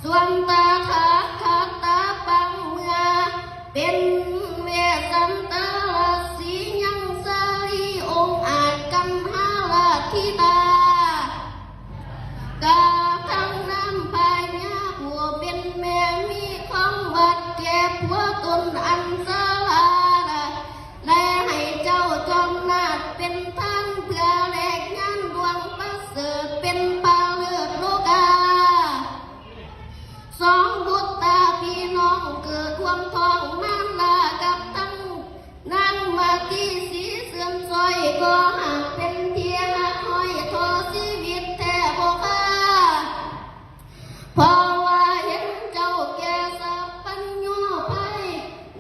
ส่วนตาขาขาตาปังเมื่อเป็นเวสันตาราศียังสาลีองค์อาจกำหาราธิตากาทั้งน้ำพายาผัวเป็นแม่มีของวัดแก่ผัวตนอันสาลาและให้เจ้าจอมนาฏเป็นท่านเพื่อแลกงานดวงประเสริฐเป็นปาเลิศโลกาสองบุตรตาพี่น้องเกิดความทองนั่นลากับทั้งนางมาที่สีเสื่อมซอยก็หากเป็นเทียหักห้อยทอชีวิตแท้บ่ค่าเพราะว่าเห็นเจ้าแก่สัพพัญญูไพ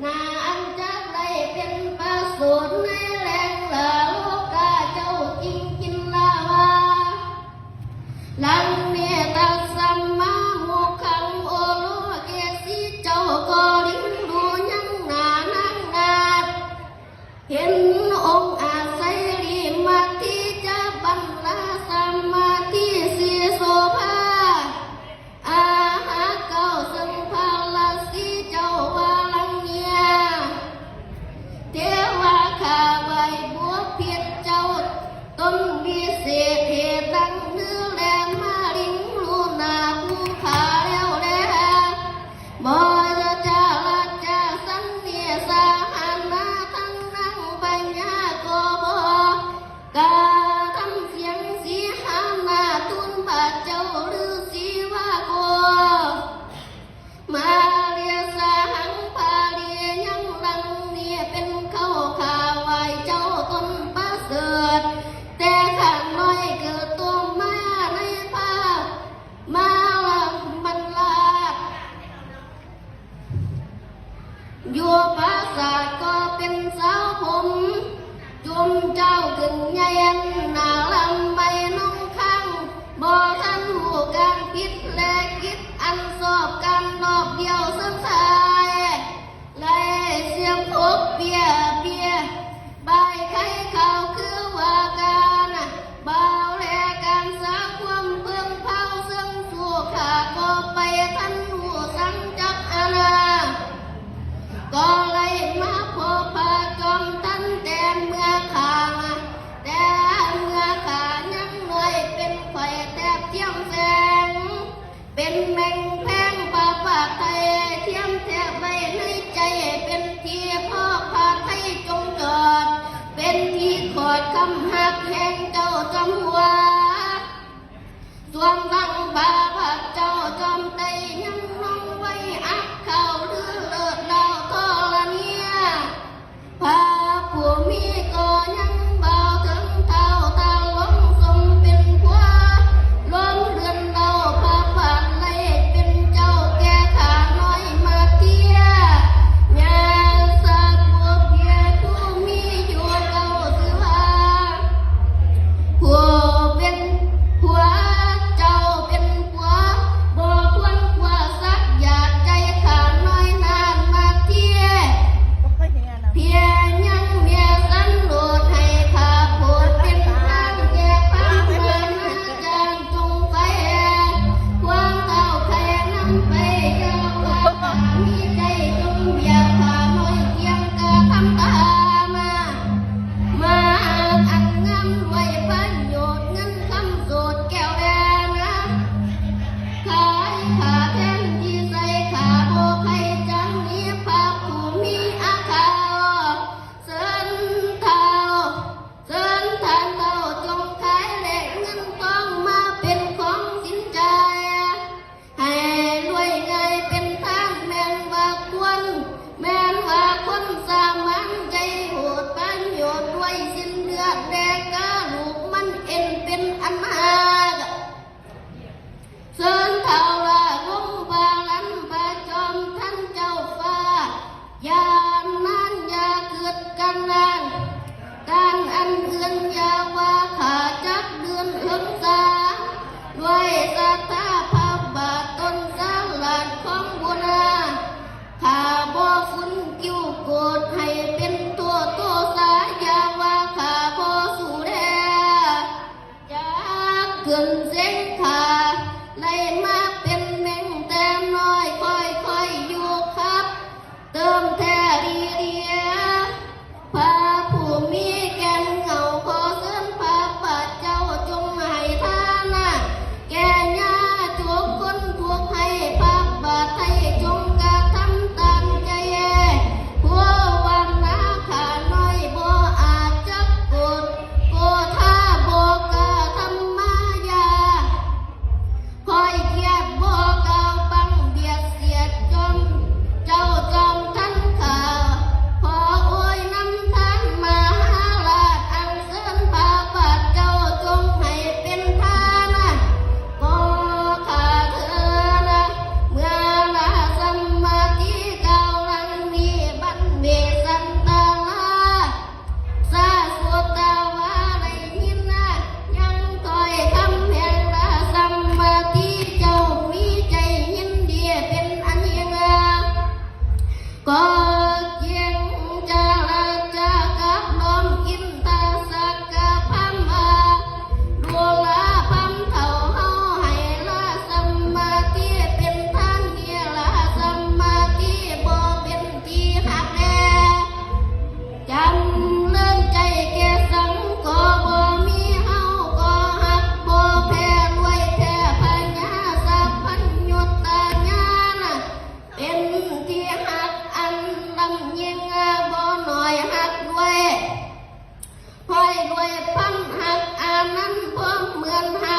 น่าอันจะได้เป็นประสูติในแหล่งลาโลกาเจ้าจริงกินลาวาลังเมตัสสัมมาโมขังโอโลเกสีเจ้าก็ลิ้นดูยังหนานังนาดเห็นองค์อาศัยรีมาที่จะบรรลาสมาธิสีโสภาอาหาเก้าสังภาลาสีเจ้าวาลังเนียเทวาข้าไว้บัวเพียรเจ้าต้นวิเศษเหตุดังเนื้อแลมาลิงลูนาภูขาแล้วแลบอจะจาลาจาสันเนียสาหันนาทั้งนั่งปัญญาโกบอกาทำเสียงสีหานาตุนบาเจ้าฤาษีวาโกมาเรียสาหังพาเรียยังลังเนียเป็นเข้าขาไหวเจ้าต้นประเสริฐแต่ข้าน้อยเกิดตัวมาในภาพมาลังบรรลาดอยู่ปราสาทก็เป็นสาวผมจุมเจ้าขึ้นใหญ่หน้าลำใบน้องข้างบ่ทันหูการพิษและคิดอันสอบกันรอบเดียวสังสายไล่เสียงพบเปียใบไข่เขาคือว่าการเบาแลการสร้างความเพิ่งเผาซึ่งสู่ขาก็ไปทันหูสังจักอาณาก็เลยมาพบพาจอมทันแต่เมื่อขาแต่เมื่อขายังน้อยเป็นไฟแทบเทียมแสงเป็นแมงแพงปาปาไทยเทียมแทบไว้ในใจเป็นที่พ่อพาไทยจงจอดเป็นที่ขอดคำหักแห่งเจ้าจำหัวส่วนบังบาผักเจ้าจอมไตยังน้องไว้อักเขาหรือเลิศดาวทอละเนี่ยพาผู้มีก็ยังเบาถึงเท้าตาลงสมเป็นผัวล้มเรือนเราพาผ่านไล่เป็นเจ้าแก่ขาน้อยมาเทียยาสาบัวเพียผู้มีอยู่เก่าสือว่าผัวเป็นผัวเจ้าเป็นผัวบ่ควรผัวสักอยากใจขาน้อยนานมาเทียเพียยังเมียสันโดษให้ข้าโพดเป็นทางแก่พามานาจางจงไปความเต่าใครนำไปเจ้าว่าข้ามีใจจงเบียดข้าน้อยเพียงกะทำตามาอันงามไว้ประโยชน์เงินคำโสดแก้วแดงนะขายขาแทนที่ใส่ขาโบใครจังนี้พาผู้มีอาคาเสินเท้าเสินทานเท้าจงขายแลกเงินทองมาเป็นของสินใจให้รวยไงเป็นทางแม่นว่าควรแม่นว่าคนสามัญใจโหดประโยชน์ด้วยสิ้นเดือดแดกกะลูกมันเอ็นเป็นอันหากเสินเท้าละลงบาลันบาจอมท่านเจ้าฟ้ายามนั้นอย่าเกิดกันนานการอันเอื่นอย่าว่าขาจักเดือนถึงสาด้วยศรัทธาพระบาทต้นสาลาดของบุญข้าบ่ฟุ้นกิ้วโกรธให้เป็นตัวสาอย่าว่าข้าบ่สู้แท้จากเกินเส้นขาไล่มาเป็นแมงแต่ อนหา